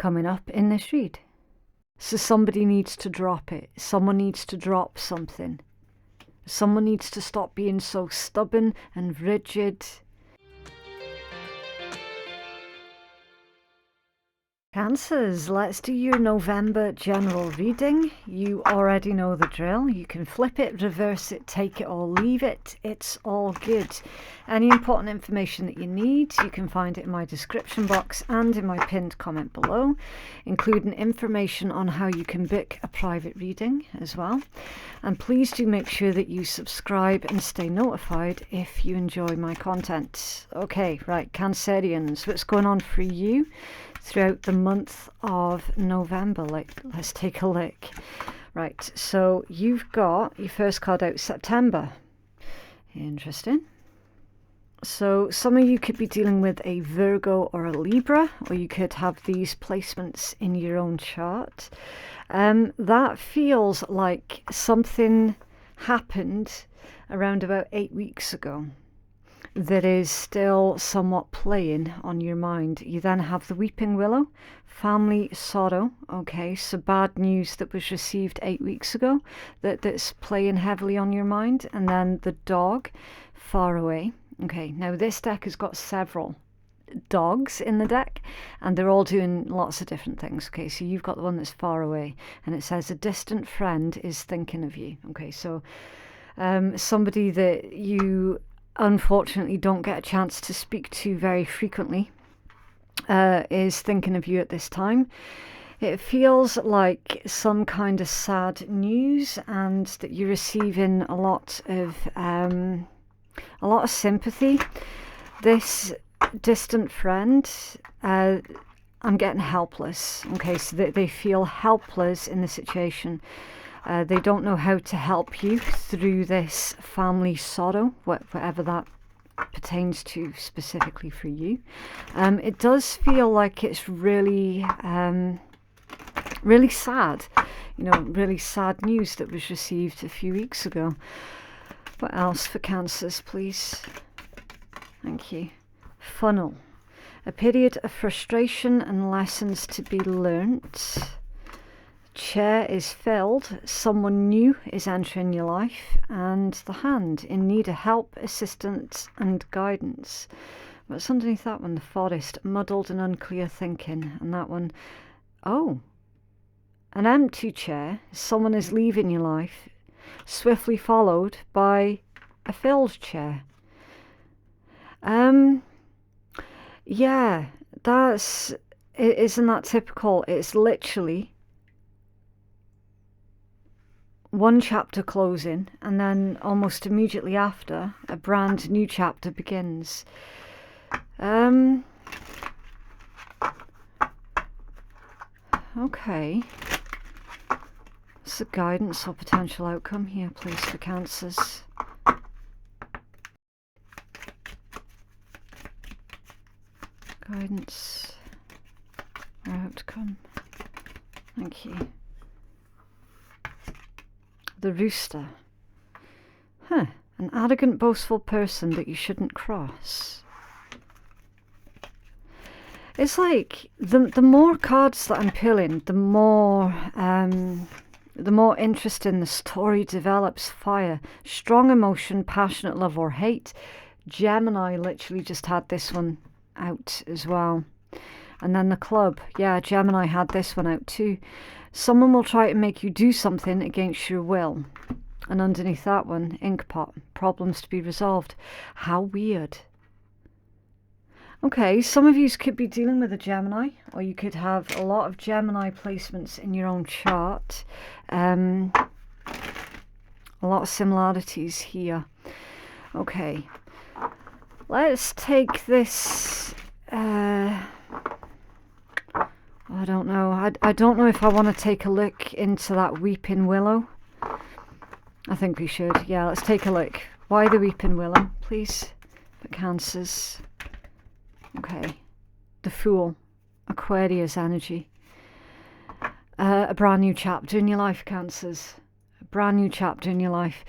coming up in this read. So somebody needs to drop it. Someone needs to drop something. Someone needs to stop being so stubborn and rigid. Cancers, let's do your November general reading. You already know the drill. You can flip it, reverse it, take it or leave it. It's all good. Any important information that you need, you can find it in my description box and in my pinned comment below, including information on how you can book a private reading as well. And please do make sure that you subscribe and stay notified if you enjoy my content. Okay, right, Cancerians, what's going on for you throughout the month of November? Let's take a look. Right, so you've got your first card out, September. Interesting. So some of you could be dealing with a Virgo or a Libra, or you could have these placements in your own chart. That feels like something happened around about 8 weeks ago that is still somewhat playing on your mind. You then have the Weeping Willow, family sorrow. Okay, so bad news that was received 8 weeks ago that's playing heavily on your mind. And then the dog, far away. Okay, now this deck has got several dogs in the deck and they're all doing lots of different things. Okay, so you've got the one that's far away and it says a distant friend is thinking of you. Okay, so somebody that you unfortunately don't get a chance to speak to very frequently is thinking of you at this time. It feels like some kind of sad news and that you're receiving a lot of sympathy. This distant friend, I'm getting helpless. Okay, so they feel helpless in the situation. They don't know how to help you through this family sorrow, whatever that pertains to specifically for you. It does feel like it's really, really sad. You know, really sad news that was received a few weeks ago. What else for Cancers, please? Thank you. Funnel. A period of frustration and lessons to be learnt. Chair is filled. Someone new is entering your life. And the Hand, in need of help, assistance and guidance. What's underneath that one? The Forest, muddled and unclear thinking. And that one, oh, an empty chair. Someone is leaving your life, swiftly followed by a filled chair. Yeah, isn't that typical? It's literally one chapter closing and then almost immediately after a brand new chapter begins. Okay. What's the guidance or potential outcome here, please, for Cancers? Guidance or outcome. Thank you. The Rooster. An arrogant, boastful person that you shouldn't cross. It's like the more cards that I'm pulling, the more interesting the story develops. Fire, strong emotion, passionate love or hate. Gemini literally just had this one out as well. And then the Club, yeah, Gemini had this one out too. Someone will try to make you do something against your will. And underneath that one, Inkpot, problems to be resolved. How weird. Okay, some of you could be dealing with a Gemini, or you could have a lot of Gemini placements in your own chart. A lot of similarities here. Okay, let's take this. I don't know. I don't know if I want to take a look into that Weeping Willow. I think we should. Yeah, let's take a look. Why the Weeping Willow, please, for Cancers? Okay. The Fool. Aquarius energy. A brand new chapter in your life, Cancers. A brand new chapter in your life.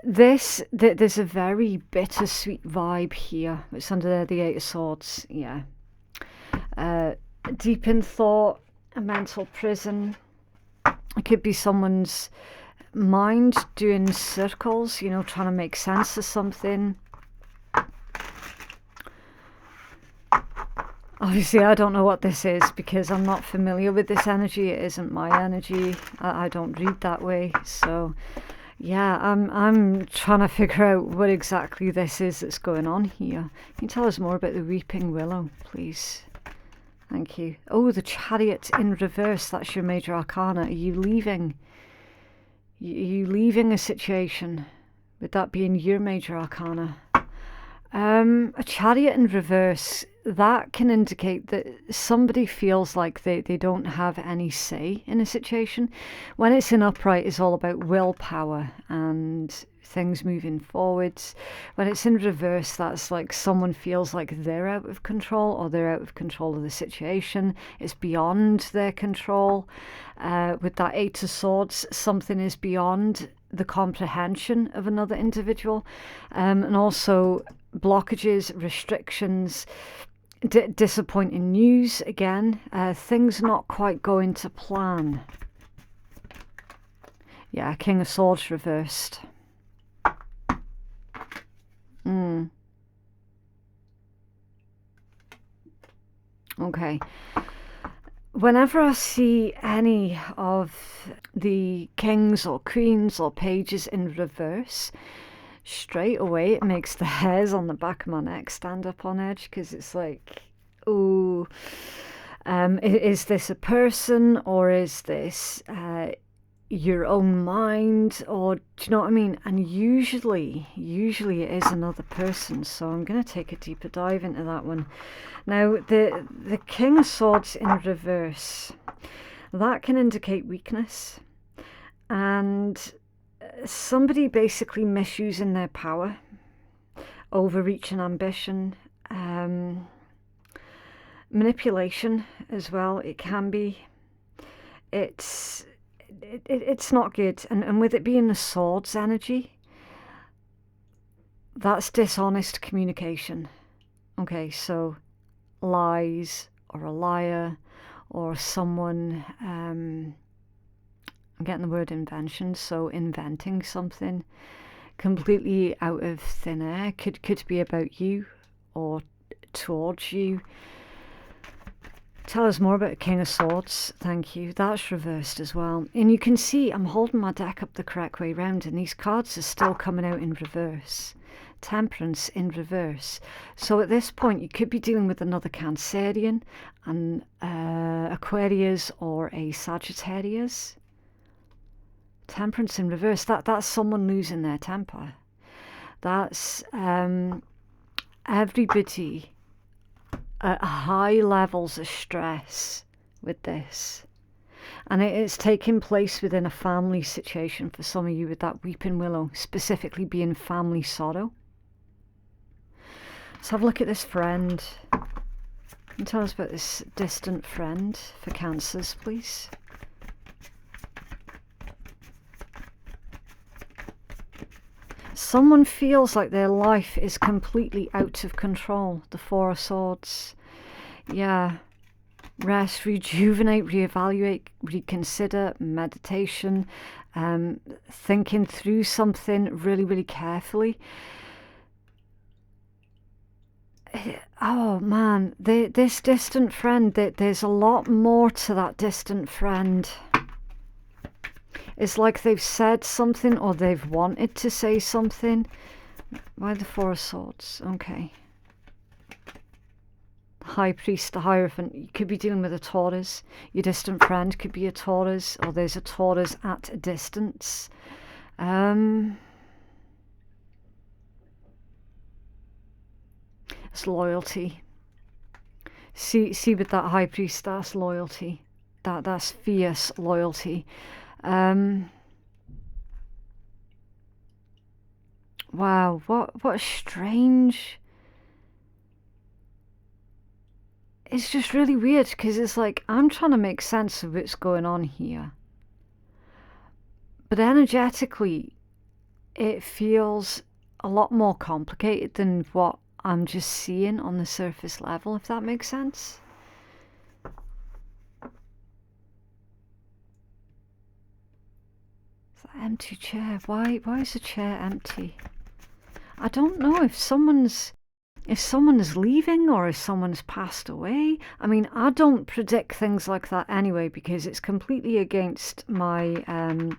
There's a very bittersweet vibe here. It's under there, the Eight of Swords. Yeah. deep in thought, a mental prison. It could be someone's mind doing circles, you know, trying to make sense of something. Obviously, I don't know what this is because I'm not familiar with this energy. It isn't my energy. I don't read that way. So, yeah, I'm trying to figure out what exactly this is that's going on here. Can you tell us more about the Weeping Willow, please? Thank you. Oh, the Chariot in reverse. That's your major arcana. Are you leaving? Are you leaving a situation? With that being your major arcana? A Chariot in reverse, that can indicate that somebody feels like they don't have any say in a situation. When it's in upright, it's all about willpower and things moving forwards. When it's in reverse, that's like someone feels like they're out of control, or they're out of control of the situation. It's beyond their control. With that Eight of Swords, something is beyond the comprehension of another individual. And also blockages, restrictions, disappointing news again, things not quite going to plan. Yeah, King of Swords reversed. Okay. Whenever I see any of the kings or queens or pages in reverse, straight away it makes the hairs on the back of my neck stand up on edge, because it's like, ooh, is this a person, or is this your own mind, or do you know what I mean? And usually it is another person. So I'm going to take a deeper dive into that one. Now, the King of Swords in reverse, that can indicate weakness and somebody basically misusing their power, overreaching ambition, manipulation as well. It can be. It's not good. And with it being the Swords energy, that's dishonest communication. Okay, so lies, or a liar, or someone, I'm getting the word invention, so inventing something completely out of thin air. Could be about you or towards you. Tell us more about King of Swords. Thank you. That's reversed as well. And you can see I'm holding my deck up the correct way round, and these cards are still coming out in reverse. Temperance in reverse. So at this point, you could be dealing with another Cancerian, an Aquarius, or a Sagittarius. Temperance in reverse. That's someone losing their temper. That's everybody at high levels of stress with this, and it's taking place within a family situation for some of you, with that Weeping Willow specifically being family sorrow. Let's have a look at this friend. Can you tell us about this distant friend for Cancers, please? Someone feels like their life is completely out of control. The Four of Swords. Yeah. Rest, rejuvenate, reevaluate, reconsider, meditation, thinking through something really, really carefully. Oh man, this distant friend, there's a lot more to that distant friend. It's like they've said something, or they've wanted to say something. Why the Four of Swords? Okay. High Priest, the Hierophant. You could be dealing with a Taurus. Your distant friend could be a Taurus, or there's a Taurus at a distance. It's loyalty. See with that High Priest, that's loyalty. That's fierce loyalty. Wow, what a strange. It's just really weird, because it's like I'm trying to make sense of what's going on here, but energetically it feels a lot more complicated than what I'm just seeing on the surface level, if that makes sense. empty chair. Why is the chair empty? I don't know if someone's leaving or if someone's passed away. I mean, I don't predict things like that anyway, because it's completely against my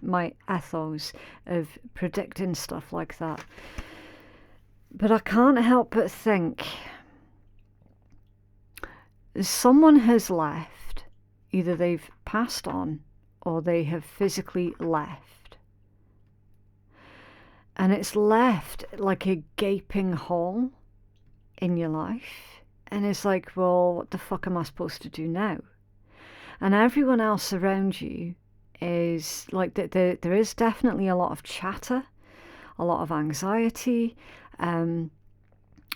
my ethos of predicting stuff like that. But I can't help but think someone has left. Either they've passed on or they have physically left. And it's left like a gaping hole in your life. And it's like, well, what the fuck am I supposed to do now? And everyone else around you is like, there is definitely a lot of chatter, a lot of anxiety, a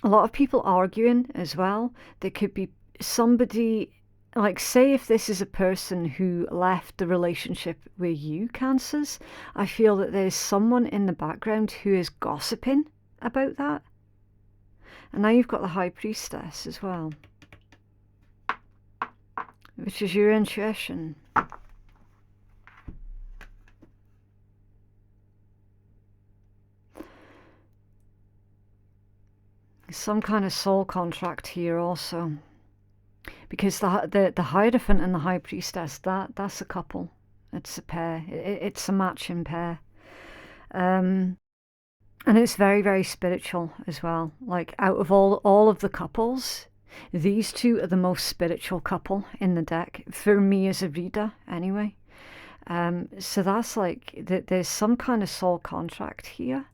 lot of people arguing as well. There could be somebody, like, say if this is a person who left the relationship with you, Cancers, I feel that there's someone in the background who is gossiping about that. And now you've got the High Priestess as well, which is your intuition. Some kind of soul contract here also. Because the Hierophant and the High Priestess, that's a couple. It's a pair. It's a matching pair. And it's very, very spiritual as well. Like, out of all of the couples, these two are the most spiritual couple in the deck, for me as a reader anyway. So that's like, there's some kind of soul contract here.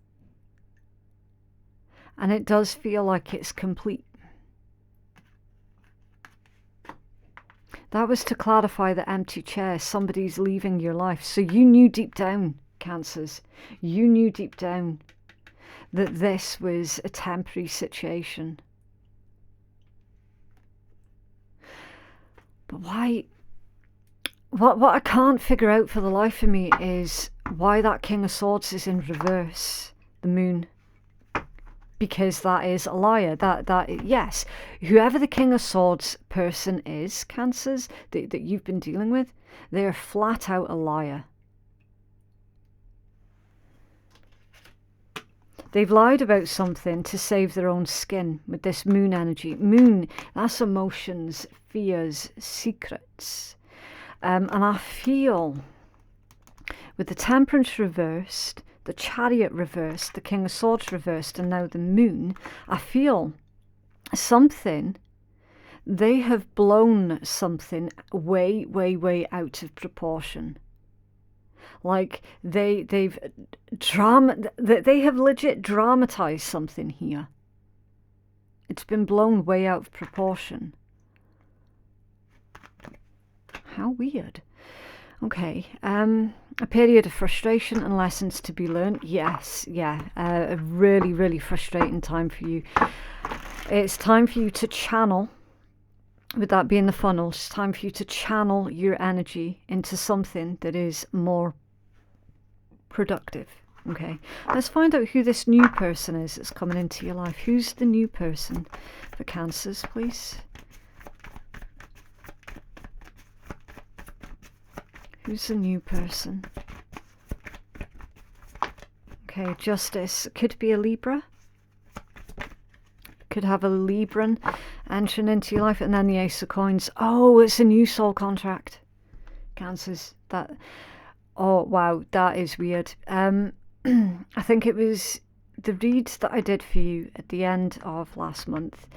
And it does feel like it's complete. That was to clarify the empty chair. Somebody's leaving your life. So you knew deep down, Cancers, you knew deep down that this was a temporary situation. But why? What I can't figure out for the life of me is why that King of Swords is in reverse, the Moon. Because that is a liar. That yes, whoever the King of Swords person is, Cancers, that you've been dealing with, they're flat out a liar. They've lied about something to save their own skin with this Moon energy. Moon, that's emotions, fears, secrets. And I feel with the Temperance reversed, the Chariot reversed, the King of Swords reversed, and now the Moon, I feel something, they have blown something way, way, way out of proportion. Like they have legit dramatized something here. It's been blown way out of proportion. How weird. Okay, a period of frustration and lessons to be learned. Yes, yeah, a really, really frustrating time for you. It's time for you to channel, with that being the funnel, it's time for you to channel your energy into something that is more productive. Okay, let's find out who this new person is that's coming into your life. Who's the new person for Cancers, please? Who's the new person? Okay, Justice. Could be a Libra. Could have a Libran entering into your life. And then the Ace of Coins. Oh, it's a new soul contract. Cancers. That. Oh, wow. That is weird. I think it was the read that I did for you at the end of last month.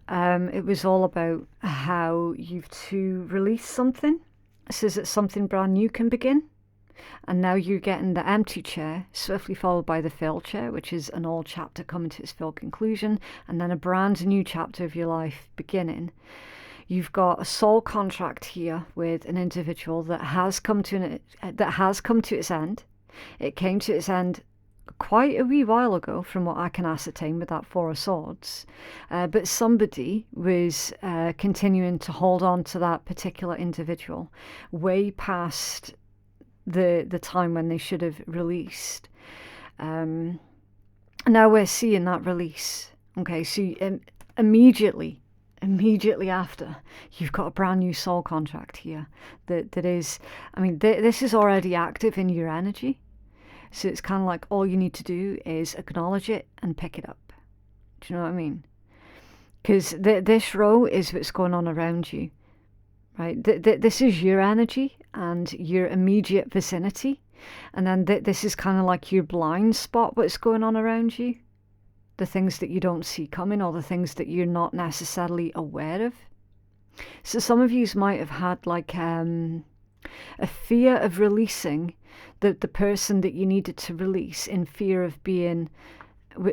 It was all about how you've to release something. So that something brand new can begin. And now you're getting the empty chair, swiftly followed by the filled chair, which is an old chapter coming to its full conclusion, and then a brand new chapter of your life beginning. You've got a soul contract here with an individual that has come to its end. It came to its end quite a wee while ago, from what I can ascertain with that Four of Swords, but somebody was continuing to hold on to that particular individual way past the time when they should have released. Now we're seeing that release. Okay, so immediately after, you've got a brand new soul contract here that is, I mean, this is already active in your energy. So it's kind of like all you need to do is acknowledge it and pick it up. Do you know what I mean? Because this row is what's going on around you, right? This is your energy and your immediate vicinity. And then this is kind of like your blind spot, what's going on around you. The things that you don't see coming, or the things that you're not necessarily aware of. So some of you might have had like a fear of releasing the person that you needed to release, in fear of being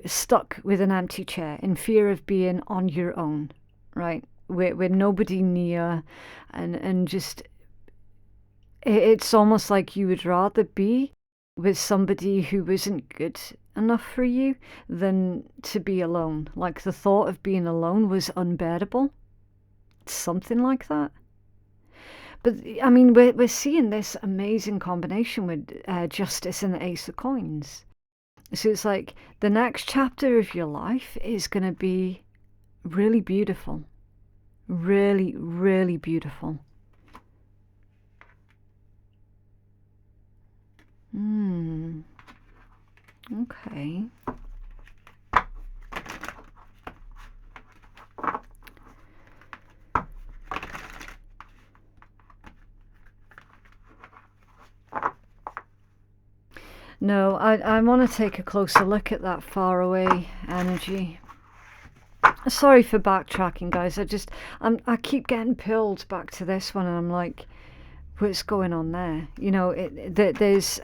stuck with an empty chair, in fear of being on your own, right? With nobody near, and just, it's almost like you would rather be with somebody who isn't good enough for you than to be alone. Like the thought of being alone was unbearable. Something like that. But I mean, we're seeing this amazing combination with Justice and the Ace of Coins. So it's like the next chapter of your life is going to be really beautiful. Really, really beautiful. Okay. No, I want to take a closer look at that faraway energy. Sorry for backtracking, guys. I keep getting pulled back to this one, and I'm like, what's going on there? You know, there's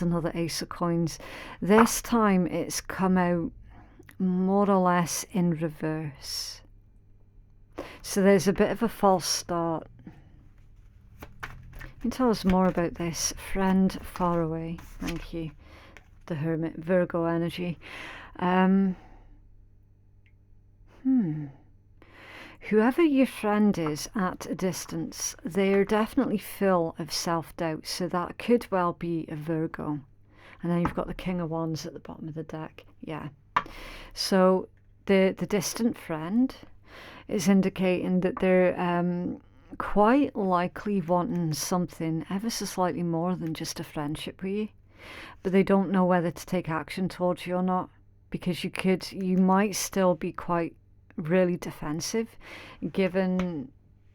another Ace of Coins. This time it's come out more or less in reverse. So there's a bit of a false start. Can you tell us more about this? Friend far away. Thank you. The Hermit, Virgo energy. Whoever your friend is at a distance, they're definitely full of self-doubt. So that could well be a Virgo. And then you've got the King of Wands at the bottom of the deck. Yeah. So the distant friend is indicating that they're quite likely wanting something ever so slightly more than just a friendship with you, but they don't know whether to take action towards you or not, because you might still be quite really defensive given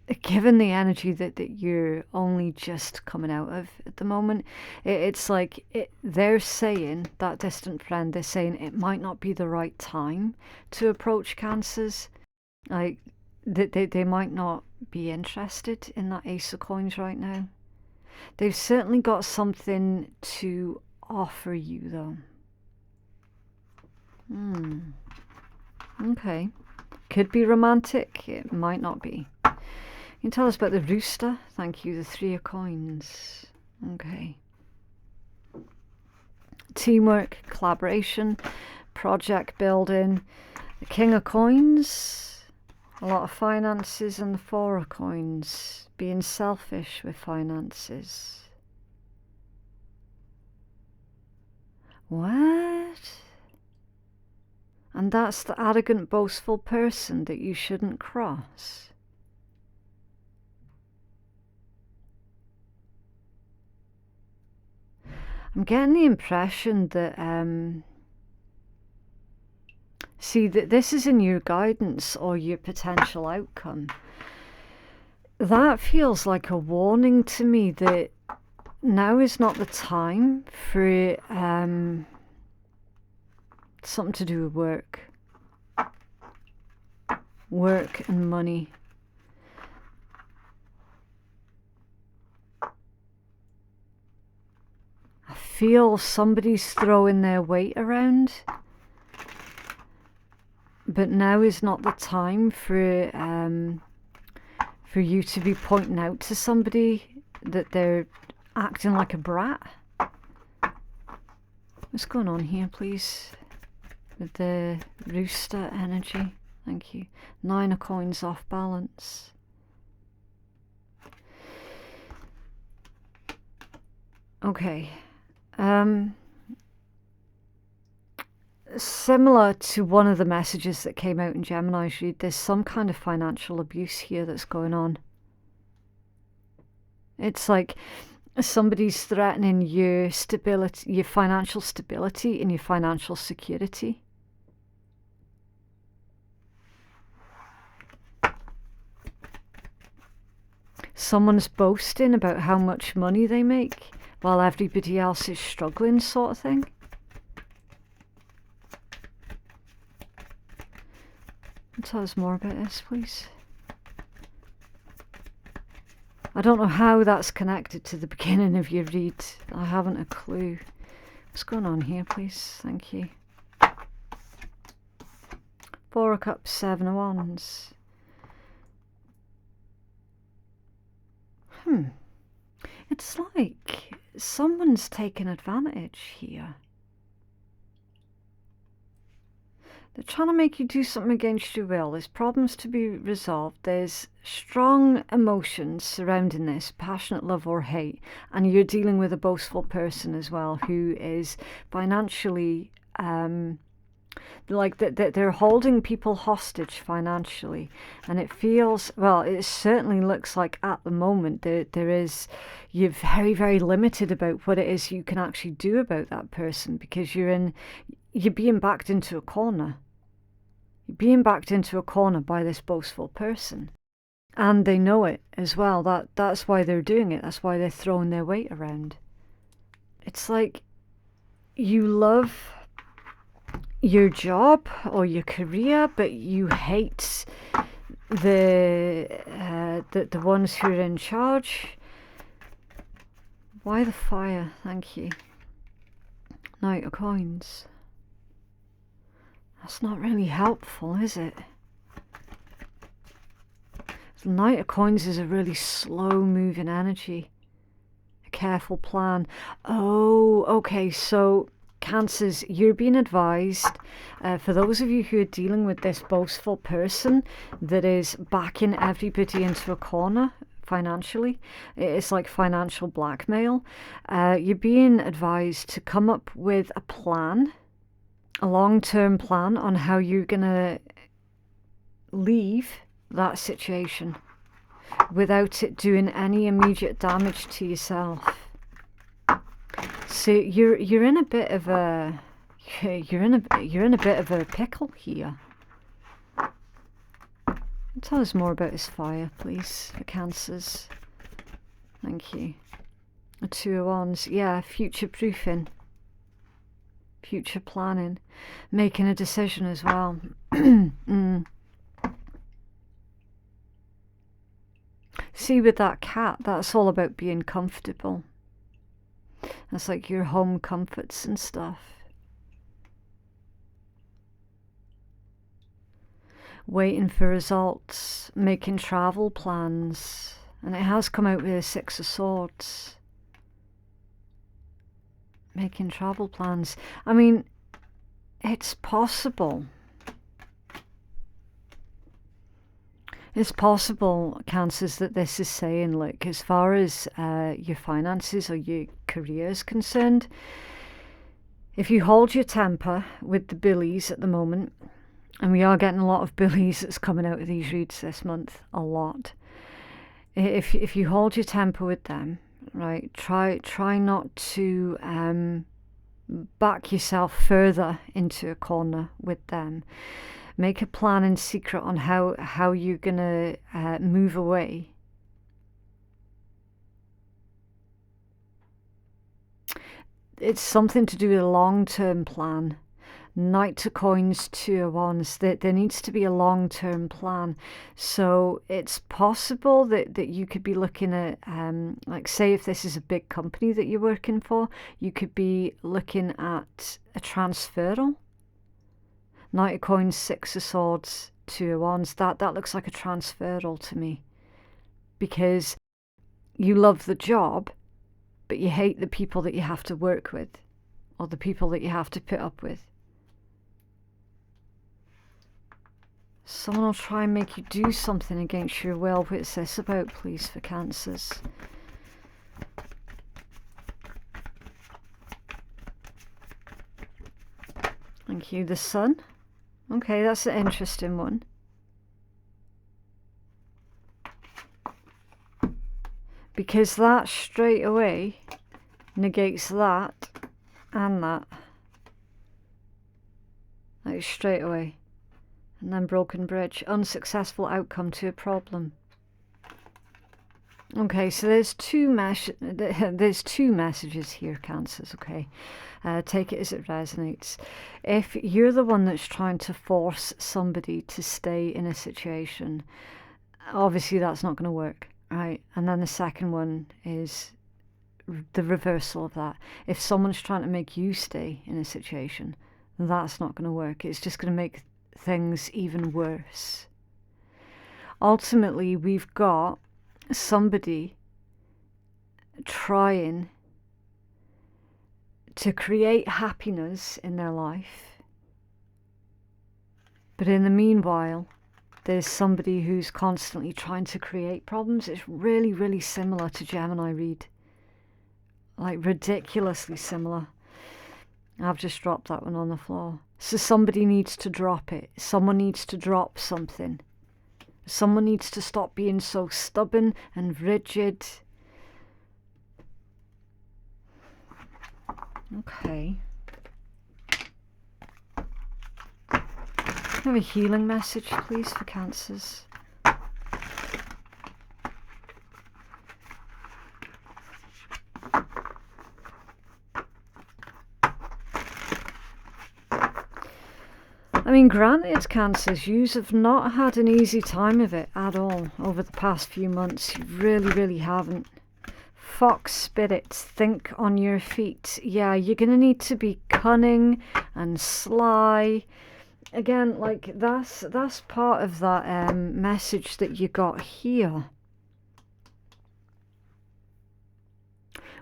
the energy that you're only just coming out of at the moment. It's like they're saying, that distant friend, they're saying it might not be the right time to approach Cancers. Like they might not be interested in that Ace of Coins right now. They've certainly got something to offer you, though. Okay. Could be romantic. It might not be. You can tell us about the Rooster. Thank you. The Three of Coins. Okay. Teamwork, collaboration, project building. The King of Coins. A lot of finances, and the Four of Coins. Being selfish with finances. What? And that's the arrogant, boastful person that you shouldn't cross. I'm getting the impression that see, that this is in your guidance or your potential outcome. That feels like a warning to me that now is not the time for something to do with work and money. I feel somebody's throwing their weight around. But now is not the time for you to be pointing out to somebody that they're acting like a brat. What's going on here, please? With the Rooster energy. Thank you. 9 of Coins off balance. Okay. Similar to one of the messages that came out in Gemini's read, there's some kind of financial abuse here that's going on. It's like Somebody's threatening your stability, your financial stability and your financial security. Someone's boasting about how much money they make while everybody else is struggling, sort of thing. Tell us more about this, please. I don't know how that's connected to the beginning of your read. I haven't a clue. What's going on here, please? Thank you. 4 of Cups, 7 of Wands. It's like someone's taken advantage here. They're trying to make you do something against your will. There's problems to be resolved. There's strong emotions surrounding this, passionate love or hate. And you're dealing with a boastful person as well, who is financially, like they're holding people hostage financially. And it feels, well, it certainly looks like at the moment you're very, very limited about what it is you can actually do about that person, because you're being backed into a corner. You're being backed into a corner by this boastful person. And they know it as well. That's why they're doing it. That's why they're throwing their weight around. It's like you love your job or your career, but you hate the ones who are in charge. Why the fire? Thank you. Knight of Coins. That's not really helpful, is it? The Knight of Coins is a really slow moving energy. A careful plan. Oh, okay, so Cancers, you're being advised, for those of you who are dealing with this boastful person that is backing everybody into a corner financially, it's like financial blackmail, you're being advised to come up with a plan, a long-term plan on how you're going to leave that situation without it doing any immediate damage to yourself. So you're in a bit of a you're in a bit of a pickle here. Tell us more about this fire, please, for Cancers. Thank you. A 2 of Wands. Yeah, future proofing. Future planning. Making a decision as well. See, with that cat, that's all about being comfortable. That's like your home comforts and stuff. Waiting for results, making travel plans. And it has come out with a 6 of Swords. Making travel plans. I mean, it's possible. It's possible, Cancers, that this is saying, like, as far as your finances or your career is concerned, if you hold your temper with the billies at the moment, and we are getting a lot of billies that's coming out of these reads this month, a lot. If you hold your temper with them, right, try not to back yourself further into a corner with them. Make a plan in secret on how you're going to move away. It's something to do with a long-term plan. Knight of Coins, 2 of Wands. There needs to be a long-term plan. So it's possible that you could be looking at, like, say if this is a big company that you're working for, you could be looking at a transferal. Knight of Coins, 6 of Swords, 2 of Wands. That looks like a transferal to me. Because you love the job, but you hate the people that you have to work with. Or the people that you have to put up with. Someone will try and make you do something against your will. What's this about, please, for Cancers? Thank you. The Sun. Okay, that's an interesting one. because that straight away negates that and that. Like straight away. And then broken bridge. Unsuccessful outcome to a problem. Okay, so there's two messages here, Cancers, okay? Take it as it resonates. If you're the one that's trying to force somebody to stay in a situation, obviously that's not going to work, right? And then the second one is the reversal of that. If someone's trying to make you stay in a situation, that's not going to work. It's just going to make things even worse. Ultimately, we've got somebody trying to create happiness in their life, but in the meanwhile there's somebody who's constantly trying to create problems. It's really, really similar to Gemini read, like ridiculously similar. I've just dropped that one on the floor. So somebody needs to drop it. Someone needs to drop something. Someone needs to stop being so stubborn and rigid. Okay. Have a healing message, please, for Cancers. I mean, granted, Cancers, you have not had an easy time of it at all over the past few months. You really, really haven't. Fox spirits, think on your feet. Yeah, you're going to need to be cunning and sly. Again, like, that's part of that message that you got here.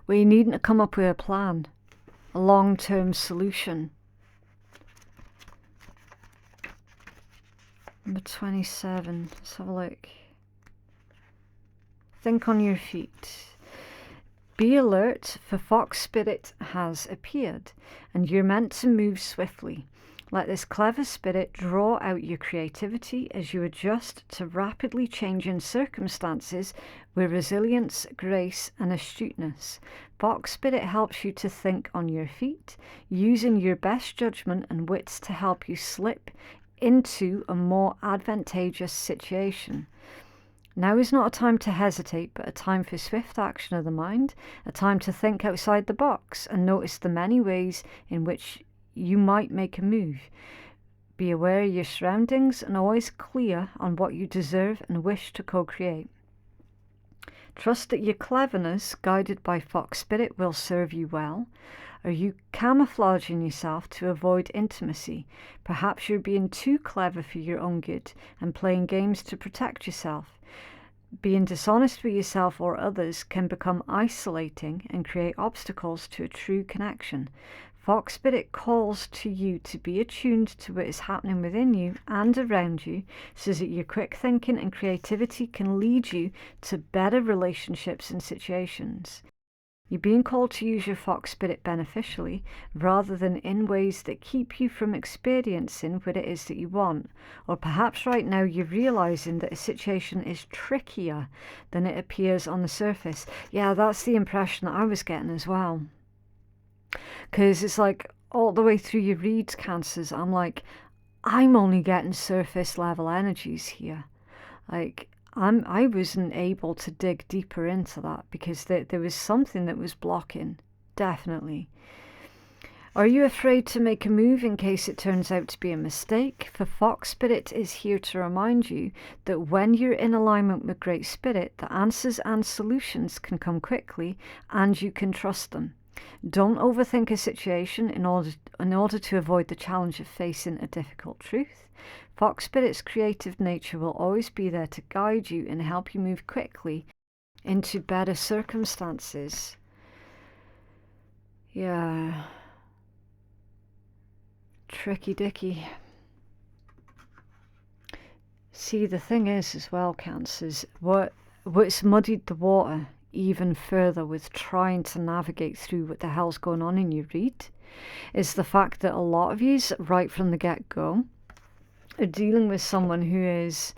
Where you needing to come up with a plan. A long-term solution. Number 27. Let's have a look. Think on your feet. Be alert, for Fox Spirit has appeared, and you're meant to move swiftly. Let this clever spirit draw out your creativity as you adjust to rapidly changing circumstances with resilience, grace, and astuteness. Fox Spirit helps you to think on your feet, using your best judgment and wits to help you slip into a more advantageous situation. Now is not a time to hesitate, but a time for swift action of the mind, a time to think outside the box and notice the many ways in which you might make a move. Be aware of your surroundings and always clear on what you deserve and wish to co-create. Trust that your cleverness, guided by Fox Spirit, will serve you well. Are you camouflaging yourself to avoid intimacy? Perhaps you're being too clever for your own good and playing games to protect yourself. Being dishonest with yourself or others can become isolating and create obstacles to a true connection. Fox Spirit calls to you to be attuned to what is happening within you and around you so that your quick thinking and creativity can lead you to better relationships and situations. You're being called to use your Fox Spirit beneficially rather than in ways that keep you from experiencing what it is that you want. Or perhaps right now you're realizing that a situation is trickier than it appears on the surface. Yeah, that's the impression that I was getting as well. Because it's like all the way through your reads, Cancers, I'm like, I'm only getting surface level energies here. Like, I wasn't able to dig deeper into that because there was something that was blocking, definitely. Are you afraid to make a move in case it turns out to be a mistake? For Fox Spirit is here to remind you that when you're in alignment with Great Spirit, the answers and solutions can come quickly and you can trust them. Don't overthink a situation in order to avoid the challenge of facing a difficult truth. Fox Spirit's creative nature will always be there to guide you and help you move quickly into better circumstances. Yeah. Tricky dicky. See, the thing is as well, Cancers, what's muddied the water even further with trying to navigate through what the hell's going on in your read is the fact that a lot of yous right from the get-go are dealing with someone who is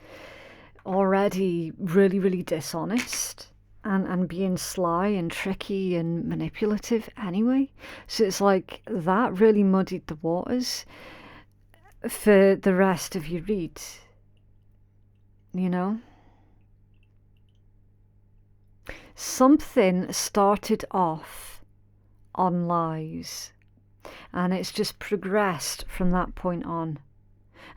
already really, really dishonest, and being sly and tricky and manipulative anyway. So it's like that really muddied the waters for the rest of your read, you know? Something started off on lies, and it's just progressed from that point on.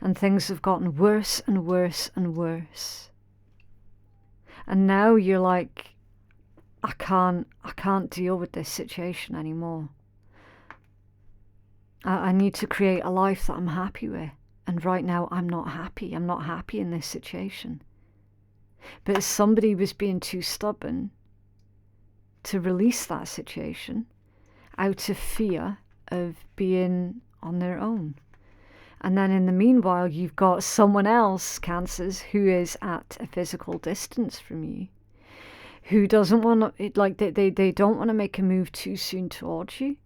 And things have gotten worse and worse and worse. And now you're like, I can't deal with this situation anymore. I need to create a life that I'm happy with. And right now I'm not happy. I'm not happy in this situation. But somebody was being too stubborn to release that situation out of fear of being on their own. And then in the meanwhile, you've got someone else, Cancers, who is at a physical distance from you, who doesn't want to, like, they don't want to make a move too soon towards you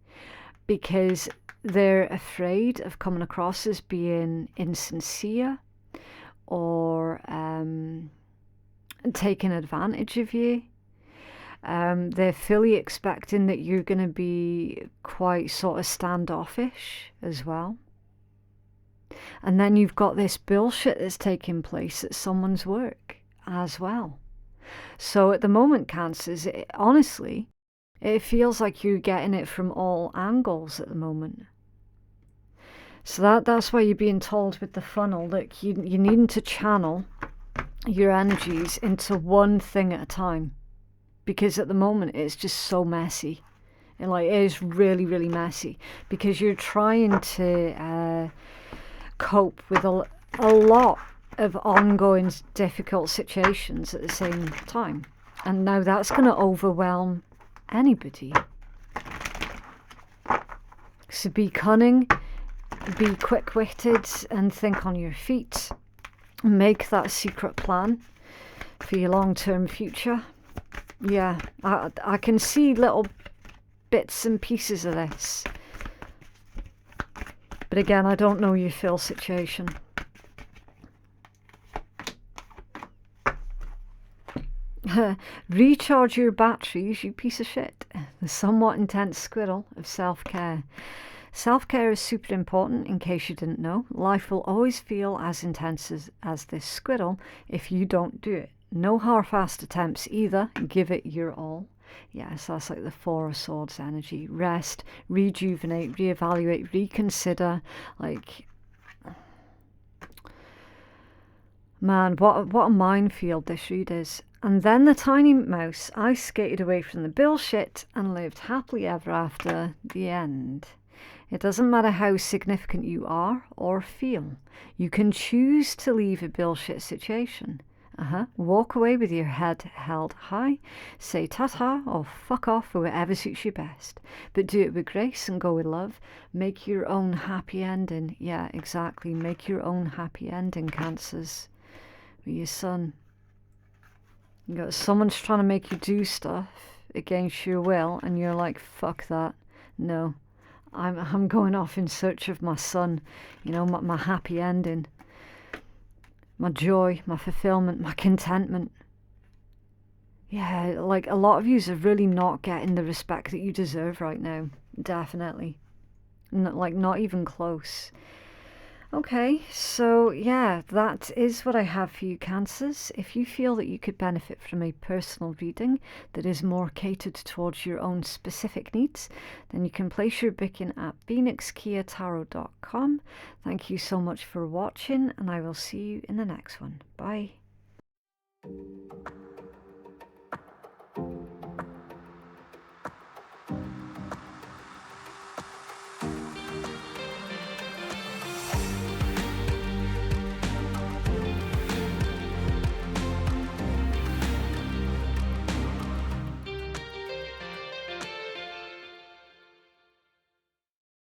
because they're afraid of coming across as being insincere or taking advantage of you. They're fully expecting that you're going to be quite sort of standoffish as well. And then you've got this bullshit that's taking place at someone's work as well. So at the moment, Cancers, honestly, it feels like you're getting it from all angles at the moment. So that's why you're being told with the funnel that you're needing to channel your energies into one thing at a time. Because at the moment, it's just so messy. And like, it is really, really messy. Because you're trying to cope with a lot of ongoing difficult situations at the same time. And now that's going to overwhelm anybody. So be cunning, be quick-witted, and think on your feet. Make that secret plan for your long-term future. Yeah, I can see little bits and pieces of this. But again, I don't know your full situation. Recharge your batteries, you piece of shit. The somewhat intense squirrel of self-care. Self-care is super important, in case you didn't know. Life will always feel as intense as this squirrel if you don't do it. No half-assed attempts either. Give it your all. Yes, that's like the Four of Swords energy. Rest, rejuvenate, reevaluate, reconsider. Like, man, what a minefield this read is. And then the tiny mouse, I skated away from the bullshit and lived happily ever after. The end. It doesn't matter how significant you are or feel. You can choose to leave a bullshit situation. Walk away with your head held high. Say ta-ta or fuck off or whatever suits you best. But do it with grace and go with love. Make your own happy ending. Yeah, exactly. Make your own happy ending, Cancers. With your sun. You got someone's trying to make you do stuff against your will, and you're like, fuck that. No. I'm going off in search of my sun. You know, my happy ending. My joy, my fulfillment, my contentment. Yeah, like a lot of you are really not getting the respect that you deserve right now. Definitely. Not even close. Okay, so yeah, that is what I have for you, Cancers. If you feel that you could benefit from a personal reading that is more catered towards your own specific needs, then you can place your booking at phoenixkeiatarot.com. Thank you so much for watching, and I will see you in the next one. Bye.